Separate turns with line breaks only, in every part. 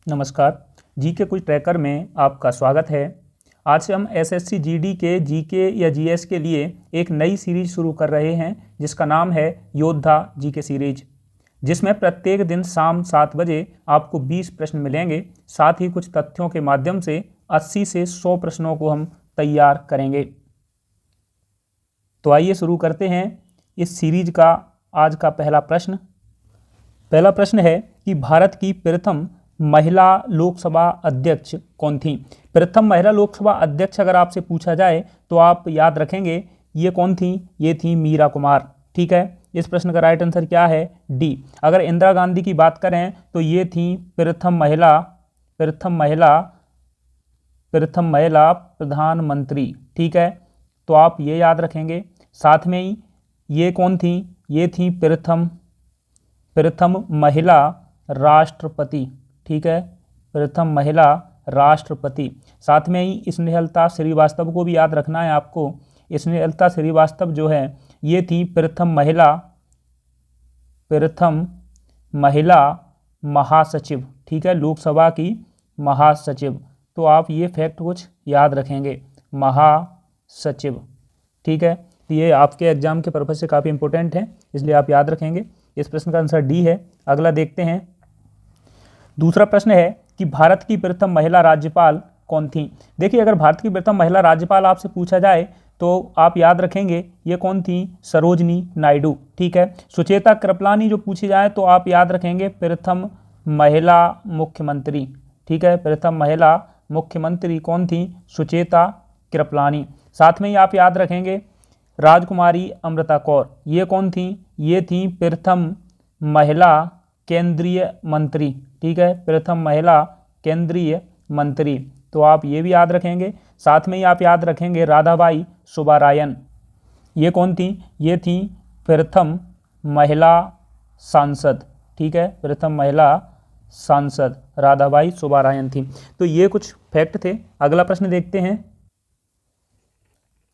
नमस्कार। जीके कुछ ट्रैकर में आपका स्वागत है। आज से हम एसएससी जीडी के जीके या जीएस के लिए एक नई सीरीज शुरू कर रहे हैं जिसका नाम है योद्धा जीके सीरीज, जिसमें प्रत्येक दिन शाम 7 बजे आपको 20 प्रश्न मिलेंगे। साथ ही कुछ तथ्यों के माध्यम से 80 से 100 प्रश्नों को हम तैयार करेंगे। तो आइए शुरू करते हैं इस सीरीज का आज का पहला प्रश्न है कि भारत की प्रथम महिला लोकसभा अध्यक्ष कौन थी। प्रथम महिला लोकसभा अध्यक्ष अगर आपसे पूछा जाए तो आप याद रखेंगे ये कौन थी, ये थी मीरा कुमार। ठीक है, इस प्रश्न का राइट आंसर क्या है, डी। अगर इंदिरा गांधी की बात करें तो ये थी प्रथम महिला प्रधानमंत्री। ठीक है, तो आप ये याद रखेंगे। साथ में ही ये कौन थी, ये थी प्रथम महिला राष्ट्रपति। ठीक है, प्रथम महिला राष्ट्रपति। साथ में ही स्नेहलता श्रीवास्तव को भी याद रखना है आपको। स्नेहलता श्रीवास्तव जो है ये थी प्रथम महिला महासचिव। ठीक है, लोकसभा की महासचिव। तो आप ये फैक्ट कुछ याद रखेंगे, महासचिव। ठीक है, तो ये आपके एग्जाम के पर्पज से काफ़ी इंपॉर्टेंट है, इसलिए आप याद रखेंगे। इस प्रश्न का आंसर डी है। अगला देखते हैं। दूसरा प्रश्न है कि भारत की प्रथम महिला राज्यपाल कौन थी। देखिए, अगर भारत की प्रथम महिला राज्यपाल आपसे पूछा जाए तो आप याद रखेंगे ये कौन थी, सरोजनी नायडू। ठीक है, सुचेता कृपलानी जो पूछी जाए तो आप याद रखेंगे प्रथम महिला मुख्यमंत्री। ठीक है, प्रथम महिला मुख्यमंत्री कौन थी, सुचेता कृपलानी। साथ में ही आप याद रखेंगे राजकुमारी अमृता कौर, ये कौन थी, ये थी प्रथम महिला केंद्रीय मंत्री। ठीक है, प्रथम महिला केंद्रीय मंत्री। तो आप ये भी याद रखेंगे। साथ में ही आप याद रखेंगे राधाबाई सुब्बारायन, ये कौन थी, ये थी प्रथम महिला सांसद। ठीक है, प्रथम महिला सांसद राधाबाई सुब्बारायन थी। तो ये कुछ फैक्ट थे। अगला प्रश्न देखते हैं।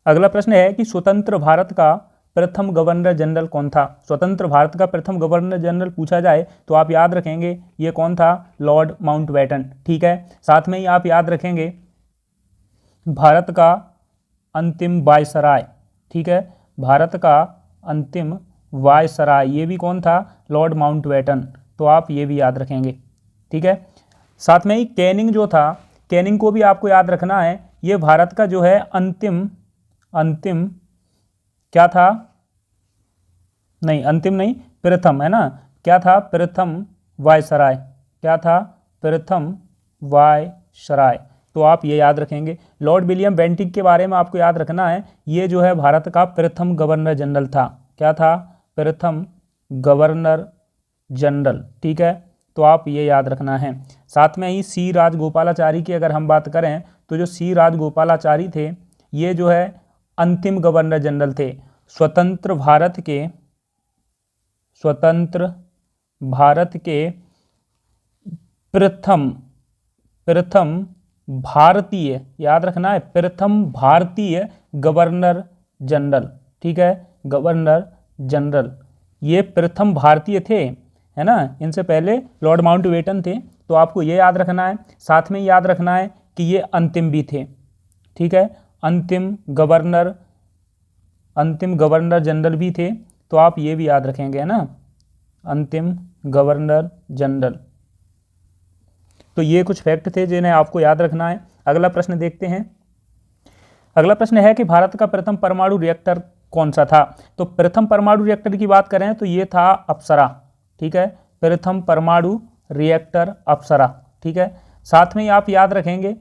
अगला प्रश्न है कि स्वतंत्र भारत का प्रथम गवर्नर जनरल कौन था। स्वतंत्र भारत का प्रथम गवर्नर जनरल पूछा जाए तो आप याद रखेंगे ये कौन था, लॉर्ड माउंटबेटन। ठीक है, साथ में ही आप याद रखेंगे भारत का अंतिम वायसराय। ठीक है, भारत का अंतिम वायसराय ये भी कौन था, लॉर्ड माउंटबेटन। तो आप ये भी याद रखेंगे। ठीक है, साथ में ही कैनिंग जो था, कैनिंग को भी आपको याद रखना है। ये भारत का जो है अंतिम क्या था, नहीं अंतिम नहीं, प्रथम है ना, क्या था, प्रथम वायसराय। क्या था, प्रथम वायसराय। तो आप ये याद रखेंगे। लॉर्ड विलियम बेंटिक के बारे में आपको याद रखना है, ये जो है भारत का प्रथम गवर्नर जनरल था। क्या था, प्रथम गवर्नर जनरल। ठीक है, तो आप ये याद रखना है। साथ में ही सी राजगोपालाचारी की अगर हम बात करें तो जो सी राजगोपालाचारी थे ये जो है अंतिम गवर्नर जनरल थे। स्वतंत्र भारत के प्रथम भारतीय, याद रखना है, प्रथम भारतीय गवर्नर जनरल। ठीक है, गवर्नर जनरल ये प्रथम भारतीय थे, है ना। इनसे पहले लॉर्ड माउंटबेटन थे। तो आपको ये याद रखना है। साथ में याद रखना है कि ये अंतिम भी थे। ठीक है, अंतिम गवर्नर जनरल भी थे। तो आप ये भी याद रखेंगे, है ना, अंतिम गवर्नर जनरल। तो ये कुछ फैक्ट थे जिन्हें आपको याद रखना है। अगला प्रश्न देखते हैं। अगला प्रश्न है कि भारत का प्रथम परमाणु रिएक्टर कौन सा था। तो प्रथम परमाणु रिएक्टर की बात करें तो ये था अप्सरा। ठीक है, प्रथम परमाणु रिएक्टर अप्सरा। ठीक है, साथ में ही आप याद रखेंगे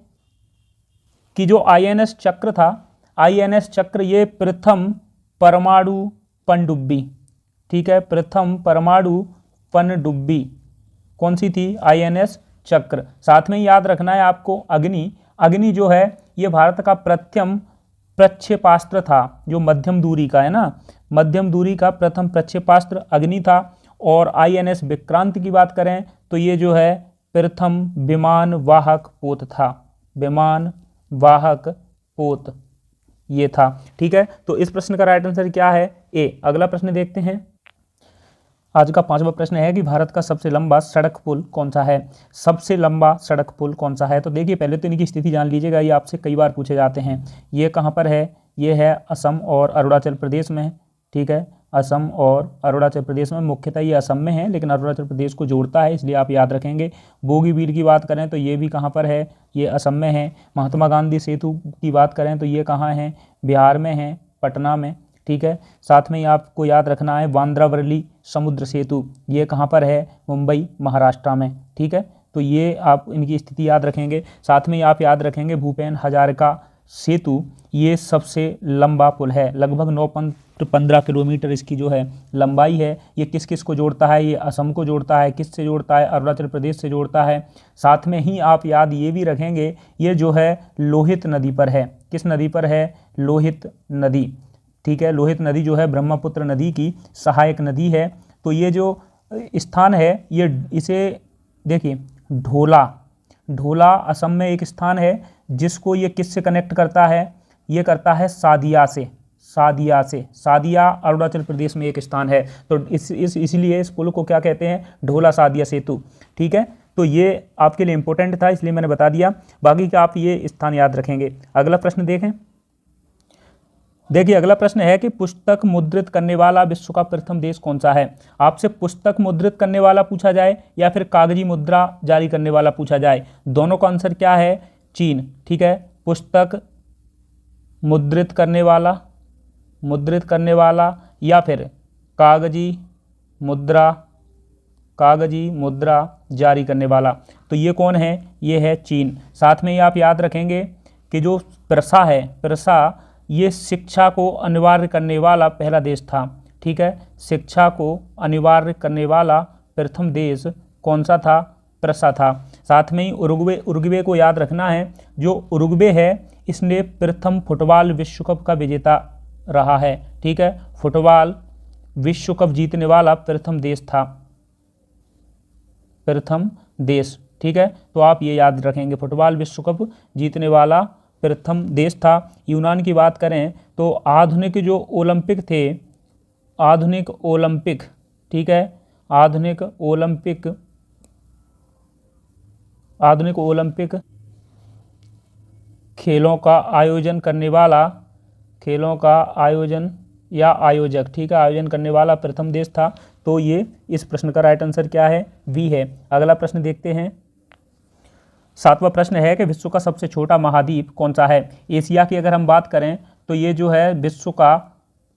कि जो आईएनएस चक्र था, आईएनएस चक्र ये प्रथम परमाणु पनडुब्बी। ठीक है, प्रथम परमाणु पनडुब्बी कौन सी थी, आईएनएस चक्र। साथ में याद रखना है आपको अग्नि जो है ये भारत का प्रथम प्रक्षेपास्त्र था, जो मध्यम दूरी का है ना, मध्यम दूरी का प्रथम प्रक्षेपास्त्र अग्नि था। और आईएनएस विक्रांत की बात करें तो ये जो है प्रथम विमान वाहक पोत था, विमान वाहक पोत ये था। ठीक है, तो इस प्रश्न का राइट आंसर क्या है, ए। अगला प्रश्न देखते हैं। आज का 5वां प्रश्न है कि भारत का सबसे लंबा सड़क पुल कौन सा है। सबसे लंबा सड़क पुल कौन सा है। तो देखिए पहले तो इनकी स्थिति जान लीजिएगा, ये आपसे कई बार पूछे जाते हैं। ये कहाँ पर है, ये है असम और अरुणाचल प्रदेश में, ठीक है, असम और अरुणाचल प्रदेश में। मुख्यतः ये असम में है लेकिन अरुणाचल प्रदेश को जोड़ता है, इसलिए आप याद रखेंगे। बोगीबील की बात करें तो ये भी कहाँ पर है, ये असम में है। महात्मा गांधी सेतु की बात करें तो ये कहाँ है, बिहार में है, पटना में, ठीक है। साथ में ही आपको याद रखना है बांद्रा वर्ली समुद्र सेतु, ये कहाँ पर है, मुंबई महाराष्ट्र में, ठीक है। तो ये आप इनकी स्थिति याद रखेंगे। साथ में ही आप याद रखेंगे भूपेन हजारिका सेतु, ये सबसे लंबा पुल है, लगभग 9.15 किलोमीटर इसकी जो है लंबाई है। ये किस किस को जोड़ता है, ये असम को जोड़ता है, किस से जोड़ता है, अरुणाचल प्रदेश से जोड़ता है। साथ में ही आप याद ये भी रखेंगे, ये जो है लोहित नदी पर है। किस नदी पर है, लोहित नदी, ठीक है। लोहित नदी जो है ब्रह्मपुत्र नदी की सहायक नदी है। तो ये जो स्थान है, ये इसे देखिए ढोला असम में एक स्थान है जिसको ये किससे कनेक्ट करता है, ये करता है सादिया से। सादिया अरुणाचल प्रदेश में एक स्थान है। तो इसलिए इस पुल को क्या कहते हैं, ढोला सादिया सेतु, ठीक है। तो ये आपके लिए इंपॉर्टेंट था इसलिए मैंने बता दिया, बाकी का आप ये स्थान याद रखेंगे। अगला प्रश्न देखें। देखिए अगला प्रश्न है कि पुस्तक मुद्रित करने वाला विश्व का प्रथम देश कौन सा है। आपसे पुस्तक मुद्रित करने वाला पूछा जाए या फिर कागजी मुद्रा जारी करने वाला पूछा जाए, दोनों का आंसर क्या है, चीन, ठीक है। पुस्तक मुद्रित करने वाला या फिर कागजी मुद्रा जारी करने वाला, तो ये कौन है, ये है चीन। साथ में ही आप याद रखेंगे कि जो प्रसा ये शिक्षा को अनिवार्य करने वाला पहला देश था, ठीक है। शिक्षा को अनिवार्य करने वाला प्रथम देश कौन सा था, प्रसा था। साथ में ही उरुग्वे को याद रखना है। जो उरुग्वे है इसने प्रथम फुटबॉल विश्व कप का विजेता रहा है, ठीक है। फुटबॉल विश्व कप जीतने वाला प्रथम देश, ठीक है। तो आप ये याद रखेंगे, फुटबॉल विश्व कप जीतने वाला प्रथम देश था। यूनान की बात करें तो आधुनिक ओलंपिक, ठीक है, आधुनिक ओलंपिक खेलों का आयोजन करने वाला, आयोजक, ठीक है, आयोजन करने वाला प्रथम देश था। तो ये इस प्रश्न का राइट आंसर क्या है, बी है। अगला प्रश्न देखते हैं। 7वां प्रश्न है कि विश्व का सबसे छोटा महाद्वीप कौन सा है। एशिया की अगर हम बात करें तो ये जो है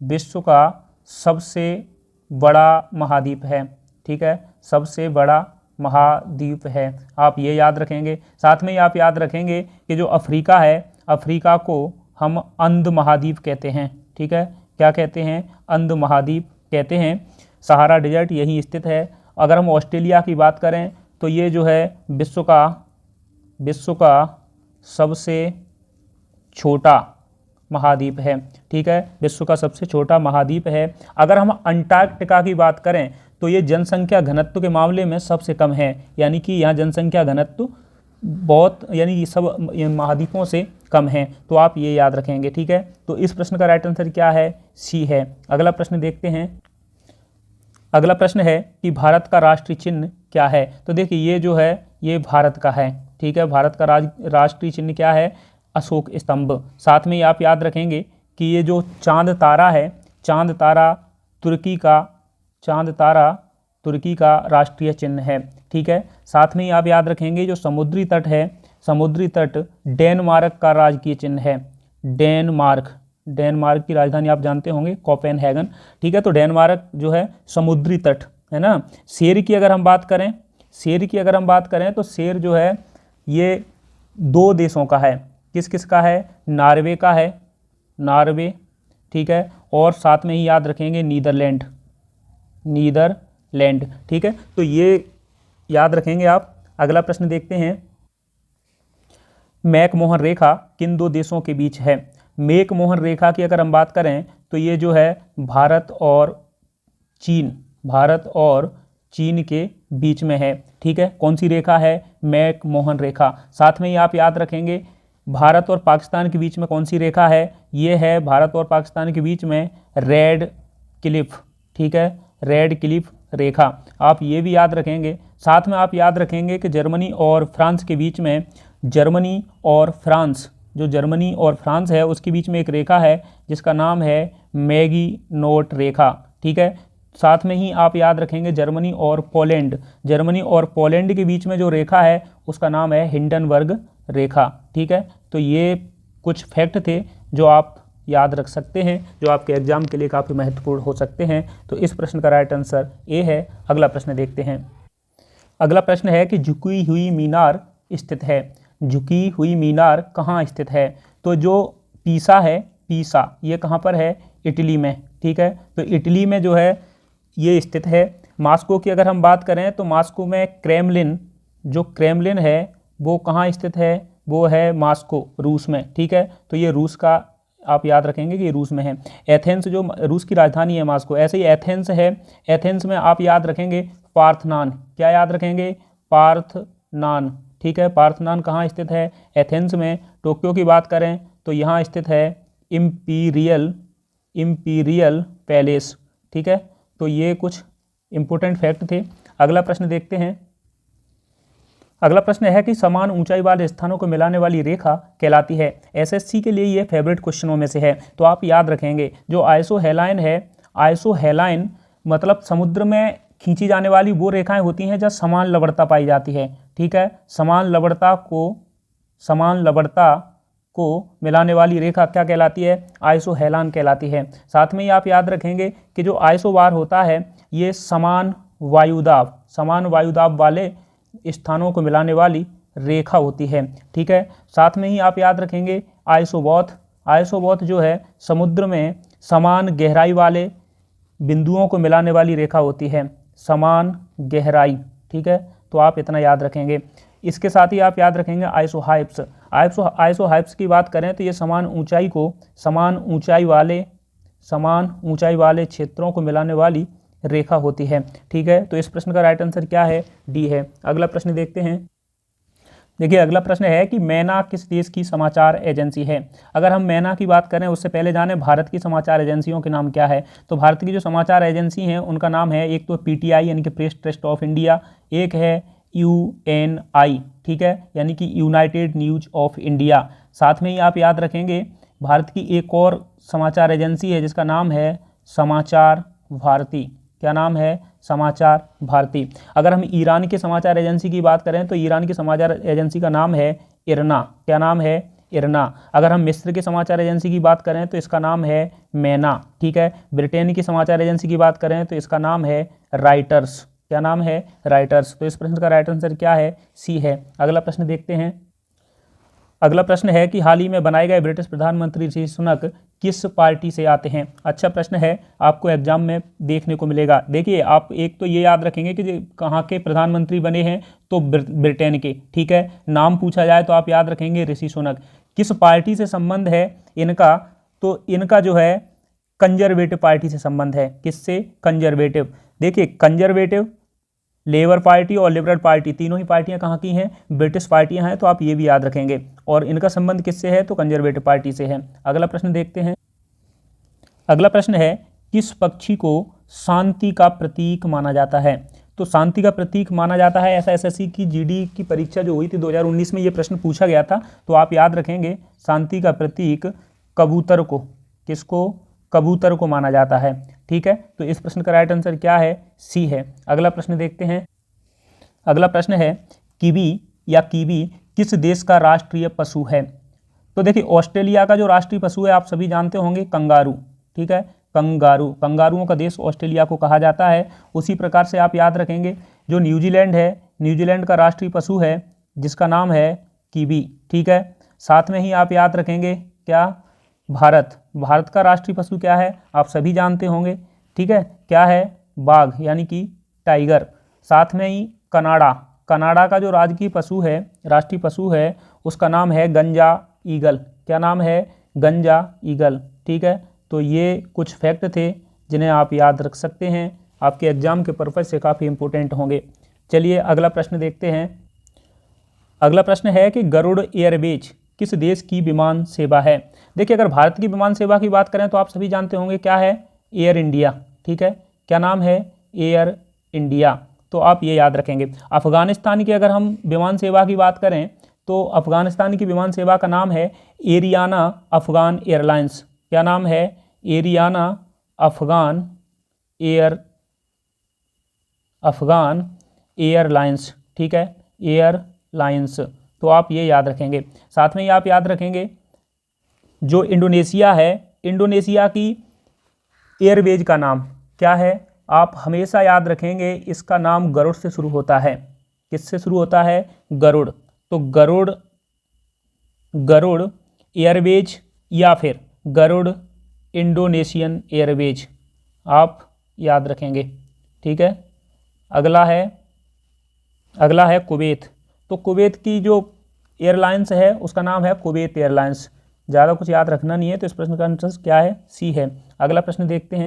विश्व का सबसे बड़ा महाद्वीप है, ठीक है, सबसे बड़ा महाद्वीप है, आप ये याद रखेंगे। साथ में ही आप याद रखेंगे कि जो अफ्रीका है, अफ्रीका को हम अंध महाद्वीप कहते हैं, ठीक है। क्या कहते हैं, अंध महाद्वीप कहते हैं। सहारा डेजर्ट यहीं स्थित है। अगर हम ऑस्ट्रेलिया की बात करें तो ये जो है विश्व का सबसे छोटा महाद्वीप है, ठीक है, विश्व का सबसे छोटा महाद्वीप है। अगर हम अंटार्कटिका की बात करें तो ये जनसंख्या घनत्व के मामले में सबसे कम है, यानी कि यहाँ जनसंख्या घनत्व बहुत, यानी ये सब महाद्वीपों से कम है। तो आप ये याद रखेंगे, ठीक है। तो इस प्रश्न का राइट आंसर क्या है, सी है। अगला प्रश्न देखते हैं। अगला प्रश्न है कि भारत का राष्ट्रीय चिन्ह क्या है। तो देखिए ये जो है ये भारत का है, ठीक है। भारत का राष्ट्रीय चिन्ह क्या है, अशोक स्तंभ। साथ में ही आप याद रखेंगे कि ये जो चांद तारा है, चांद तारा तुर्की का राष्ट्रीय चिन्ह है, ठीक है। साथ में ही आप याद रखेंगे जो समुद्री तट है, समुद्री तट डेनमार्क का राजकीय चिन्ह है। डेनमार्क की राजधानी आप जानते होंगे कोपेनहेगन, ठीक है। तो डेनमार्क जो है समुद्री तट है ना। शेर की अगर हम बात करें तो शेर जो है ये 2 देशों का है। किस किस का है, नॉर्वे का है, नॉर्वे, ठीक है। और साथ में ही याद रखेंगे नीदरलैंड, ठीक है। तो ये याद रखेंगे आप। अगला प्रश्न देखते हैं। मैकमोहन रेखा किन 2 देशों के बीच है। मैकमोहन रेखा की अगर हम बात करें तो ये जो है भारत और चीन के बीच में है, ठीक है। कौन सी रेखा है, मैकमोहन रेखा। साथ में ही आप याद रखेंगे भारत और पाकिस्तान के बीच में कौन सी रेखा है, ये है भारत और पाकिस्तान के बीच में रेड क्लिफ, ठीक है, रेड क्लिफ रेखा, आप ये भी याद रखेंगे। साथ में आप याद रखेंगे कि जर्मनी और फ्रांस के बीच में, जर्मनी और फ्रांस, जो जर्मनी और फ्रांस है उसके बीच में एक रेखा है जिसका नाम है मैगिनोट रेखा, ठीक है। साथ में ही आप याद रखेंगे जर्मनी और पोलैंड, जर्मनी और पोलैंड के बीच में जो रेखा है उसका नाम है हिंडनबर्ग रेखा, ठीक है। तो ये कुछ फैक्ट थे जो आप याद रख सकते हैं, जो आपके एग्जाम के लिए काफ़ी महत्वपूर्ण हो सकते हैं। तो इस प्रश्न का राइट आंसर ए है। अगला प्रश्न देखते हैं। अगला प्रश्न है कि झुकी हुई मीनार स्थित है। झुकी हुई मीनार कहाँ स्थित है? तो जो पीसा है, पीसा ये कहाँ पर है? इटली में, ठीक है। तो इटली में जो है ये स्थित है। मॉस्को की अगर हम बात करें तो मॉस्को में क्रेमलिन, जो क्रेमलिन है वो कहाँ स्थित है? वो है मॉस्को, रूस में, ठीक है। तो ये रूस का आप याद रखेंगे कि ये रूस में है। एथेंस जो रूस की राजधानी है मॉस्को, ऐसे ही एथेंस है। एथेंस में आप याद रखेंगे पार्थनान, क्या याद रखेंगे? पार्थनान, ठीक है। पार्थनान कहाँ स्थित है? एथेंस में। टोक्यो की बात करें तो यहाँ स्थित है इम्पीरियल पैलेस, ठीक है। तो ये कुछ इंपॉर्टेंट फैक्ट थे। अगला प्रश्न देखते हैं। अगला प्रश्न है कि समान ऊंचाई वाले स्थानों को मिलाने वाली रेखा कहलाती है। एसएससी के लिए ये फेवरेट क्वेश्चनों में से है, तो आप याद रखेंगे। जो आइसोहेलाइन है, आइसोहेलाइन मतलब समुद्र में खींची जाने वाली वो रेखाएं होती हैं जहाँ समान लवणता पाई जाती है, ठीक है। समान लवणता को मिलाने वाली रेखा क्या कहलाती है? आइसोहेलान कहलाती है। साथ में ही आप याद रखेंगे कि जो आइसोबार होता है ये समान वायुदाब वाले स्थानों को मिलाने वाली रेखा होती है, ठीक है। साथ में ही आप याद रखेंगे आइसोबॉथ जो है समुद्र में समान गहराई वाले बिंदुओं को मिलाने वाली रेखा होती है, समान गहराई, ठीक है। तो आप इतना याद रखेंगे। इसके साथ ही आप याद रखेंगे आइसोहाइप्स की बात करें तो ये समान ऊंचाई वाले क्षेत्रों को मिलाने वाली रेखा होती है, ठीक है। तो इस प्रश्न का राइट आंसर क्या है? डी है। अगला प्रश्न देखते हैं। देखिए अगला प्रश्न है कि मैना किस देश की समाचार एजेंसी है? अगर हम मैना की बात करें उससे पहले जाने भारत की समाचार एजेंसियों के नाम क्या है। तो भारत की जो समाचार एजेंसी हैं उनका नाम है, एक तो पीटीआई यानी कि प्रेस ट्रस्ट ऑफ इंडिया, एक है यूएनआई, ठीक है, यानी कि यूनाइटेड न्यूज ऑफ इंडिया। साथ में ही आप याद रखेंगे भारत की एक और समाचार एजेंसी है जिसका नाम है समाचार भारती। क्या नाम है? समाचार भारती। अगर हम ईरान के समाचार एजेंसी की बात करें तो ईरान की समाचार एजेंसी का नाम है इरना। क्या नाम है? इरना। अगर हम मिस्र के समाचार एजेंसी की बात करें तो इसका नाम है मैना, ठीक है। ब्रिटेन की समाचार एजेंसी की बात करें तो इसका नाम है राइटर्स। क्या नाम है? राइटर्स। तो इस प्रश्न का राइट आंसर क्या है? सी है। अगला प्रश्न देखते हैं। अगला प्रश्न है कि हाल ही में बनाए गए ब्रिटिश प्रधानमंत्री ऋषि सुनक किस पार्टी से आते हैं? अच्छा प्रश्न है, आपको एग्जाम में देखने को मिलेगा। देखिए आप एक तो ये याद रखेंगे कि कहाँ के प्रधानमंत्री बने हैं, तो ब्रिटेन के, ठीक है। नाम पूछा जाए तो आप याद रखेंगे ऋषि सुनक। किस पार्टी से संबंध है इनका? तो इनका जो है कंजर्वेटिव पार्टी से संबंध है। किससे? कंजर्वेटिव। देखिए कंजर्वेटिव, लेबर पार्टी और लिबरल पार्टी तीनों ही पार्टियां कहाँ की हैं? ब्रिटिश पार्टियां हैं, तो आप ये भी याद रखेंगे। और इनका संबंध किससे है? तो कंजर्वेटिव पार्टी से है। अगला प्रश्न देखते हैं। अगला प्रश्न है किस पक्षी को शांति का प्रतीक माना जाता है? तो शांति का प्रतीक माना जाता है, ऐसा एसएससी की जीडी की परीक्षा जो हुई थी 2019 में ये प्रश्न पूछा गया था। तो आप याद रखेंगे शांति का प्रतीक कबूतर को, किसको? कबूतर को माना जाता है, ठीक है। तो इस प्रश्न का राइट आंसर क्या है? सी है। अगला प्रश्न देखते हैं। अगला प्रश्न है कीवी किस देश का राष्ट्रीय पशु है? तो देखिए ऑस्ट्रेलिया का जो राष्ट्रीय पशु है आप सभी जानते होंगे, कंगारू, ठीक है। कंगारुओं का देश ऑस्ट्रेलिया को कहा जाता है। उसी प्रकार से आप याद रखेंगे जो न्यूजीलैंड है, न्यूजीलैंड का राष्ट्रीय पशु है जिसका नाम है कीवी, ठीक है। साथ में ही आप याद रखेंगे क्या? भारत का राष्ट्रीय पशु क्या है? आप सभी जानते होंगे, ठीक है। क्या है? बाघ यानी कि टाइगर। साथ में ही कनाडा का जो राजकीय पशु है, राष्ट्रीय पशु है, उसका नाम है गंजा ईगल। क्या नाम है? गंजा ईगल, ठीक है। तो ये कुछ फैक्ट थे जिन्हें आप याद रख सकते हैं, आपके एग्जाम के पर्पज़ से काफ़ी इंपॉर्टेंट होंगे। चलिए अगला प्रश्न देखते हैं। अगला प्रश्न है कि गरुड़ एयरवेज किस देश की विमान सेवा है? देखिए अगर भारत की विमान सेवा की बात करें तो आप सभी जानते होंगे क्या है? एयर इंडिया, ठीक है। क्या नाम है? Air India. तो आप ये याद रखेंगे। अफ़गानिस्तान की अगर हम विमान सेवा की बात करें तो अफ़गानिस्तान की विमान सेवा का नाम है एरियाना अफ़गान एयरलाइंस। क्या नाम है? Ariana Afghan airlines. ठीक है, एयरलाइंस। तो आप ये याद रखेंगे। साथ में ही आप याद रखेंगे जो इंडोनेशिया है, इंडोनेशिया की एयरवेज का नाम क्या है? आप हमेशा याद रखेंगे इसका नाम गरुड़ से शुरू होता है। किससे शुरू होता है? गरुड़। तो गरुड़ एयरवेज या फिर गरुड़ इंडोनेशियन एयरवेज आप याद रखेंगे। ठीक है, अगला है कुवैत। तो कुवैत की जो एयरलाइंस है उसका नाम है कुवैत एयरलाइंस। ज़्यादा कुछ याद रखना नहीं है, तो इस प्रश्न का आंसर क्या है? सी है। अगला प्रश्न देखते हैं।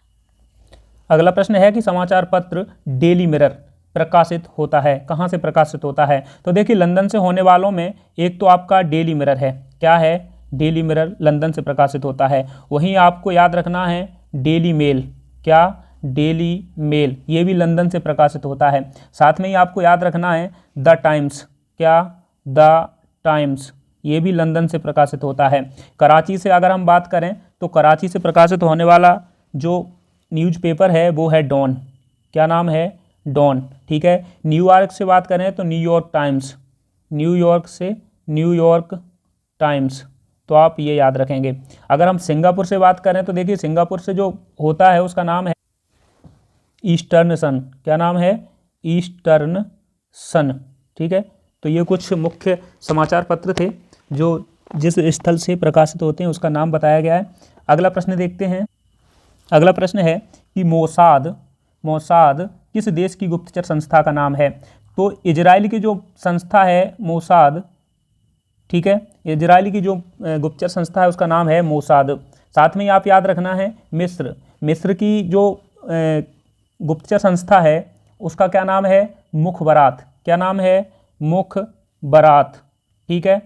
अगला प्रश्न है कि समाचार पत्र डेली मिरर प्रकाशित होता है, कहाँ से प्रकाशित होता है? तो देखिए लंदन से होने वालों में एक तो आपका डेली मिरर है। क्या है? डेली मिरर लंदन से प्रकाशित होता है। वहीं आपको याद रखना है डेली मेल। क्या? डेली मेल, ये भी लंदन से प्रकाशित होता है। साथ में ही आपको याद रखना है द टाइम्स। क्या? द टाइम्स, ये भी लंदन से प्रकाशित होता है। कराची से अगर हम बात करें तो कराची से प्रकाशित होने वाला जो न्यूज़पेपर है वो है डॉन। क्या नाम है? डॉन। ठीक है, न्यूयॉर्क से बात करें तो न्यूयॉर्क टाइम्स। न्यूयॉर्क से न्यूयॉर्क टाइम्स। तो आप ये याद रखेंगे। अगर हम सिंगापुर से बात करें तो देखिए सिंगापुर से जो होता है उसका नाम है ईस्टर्न सन। क्या नाम है? ईस्टर्न सन। ठीक है, तो ये कुछ मुख्य समाचार पत्र थे जो जिस स्थल से प्रकाशित होते हैं उसका नाम बताया गया है। अगला प्रश्न देखते हैं। अगला प्रश्न है कि मोसाद किस देश की गुप्तचर संस्था का नाम है? तो इजराइल की जो संस्था है मोसाद, ठीक है, इजराइल की जो गुप्तचर संस्था है उसका नाम है मोसाद। साथ में ही आप याद रखना है मिस्र की जो गुप्तचर संस्था है उसका क्या नाम है? मुखबरात। क्या नाम है? मुखबरात। ठीक है,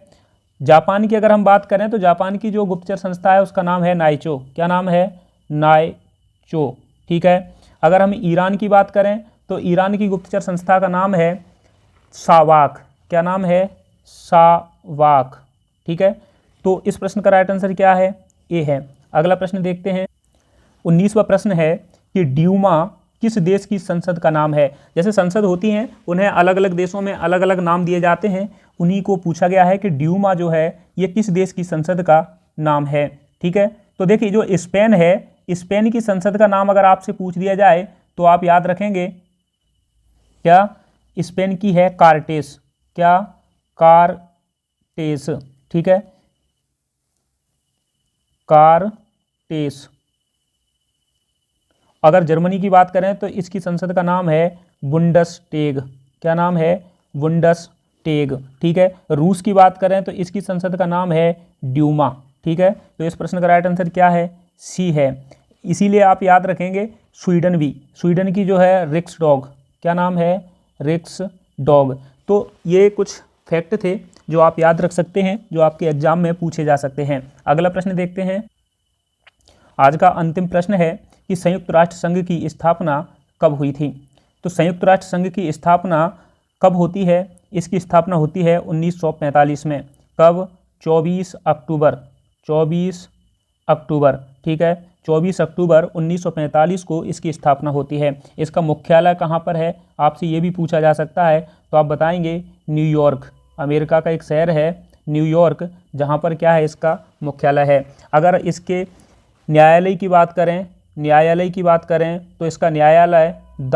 जापान की अगर हम बात करें तो जापान की जो गुप्तचर संस्था है उसका नाम है नाइचो। क्या नाम है? नाइचो। ठीक है, अगर हम ईरान की बात करें तो ईरान की गुप्तचर संस्था का नाम है सावाक। क्या नाम है? सावाक। ठीक है, तो इस प्रश्न का राइट आंसर क्या है? ए है। अगला प्रश्न देखते हैं। 19वां प्रश्न है कि ड्यूमा किस देश की संसद का नाम है? जैसे संसद होती हैं उन्हें अलग अलग देशों में अलग अलग नाम दिए जाते हैं, उन्हीं को पूछा गया है कि ड्यूमा जो है ये किस देश की संसद का नाम है। ठीक है, तो देखिए जो स्पेन है, स्पेन की संसद का नाम अगर आपसे पूछ दिया जाए तो आप याद रखेंगे क्या? स्पेन की है कार्टेस। क्या? कार्टेस। ठीक है, कार्टेस। अगर जर्मनी की बात करें तो इसकी संसद का नाम है बुंडसटेग। क्या नाम है? बुंडसटेग। ठीक है, रूस की बात करें तो इसकी संसद का नाम है ड्यूमा। ठीक है, तो इस प्रश्न का राइट आंसर क्या है? सी है। इसीलिए आप याद रखेंगे स्वीडन की जो है रिक्सडॉग। क्या नाम है? रिक्सडॉग। तो ये कुछ फैक्ट थे जो आप याद रख सकते हैं, जो आपके एग्जाम में पूछे जा सकते हैं। अगला प्रश्न देखते हैं। आज का अंतिम प्रश्न है कि संयुक्त राष्ट्र संघ की स्थापना कब हुई थी? तो संयुक्त राष्ट्र संघ की स्थापना कब होती है? इसकी स्थापना होती है 1945 में। कब? 24 अक्टूबर। 24 अक्टूबर। ठीक है, 24 अक्टूबर 1945 को इसकी स्थापना होती है। इसका मुख्यालय कहाँ पर है? आपसे ये भी पूछा जा सकता है, तो आप बताएंगे न्यूयॉर्क। अमेरिका का एक शहर है न्यूयॉर्क, जहाँ पर क्या है? इसका मुख्यालय है। अगर इसके न्यायालय की बात करें तो इसका न्यायालय द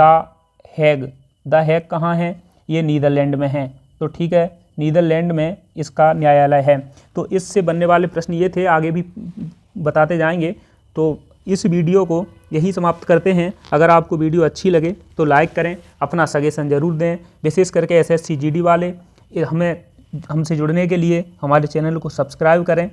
हैग कहाँ है? ये नीदरलैंड में है। तो ठीक है, नीदरलैंड में इसका न्यायालय है। तो इससे बनने वाले प्रश्न ये थे, आगे भी बताते जाएंगे। तो इस वीडियो को यही समाप्त करते हैं। अगर आपको वीडियो अच्छी लगे तो लाइक करें, अपना सजेशन ज़रूर दें। विशेष करके SSC GD वाले हमसे जुड़ने के लिए हमारे चैनल को सब्सक्राइब करें।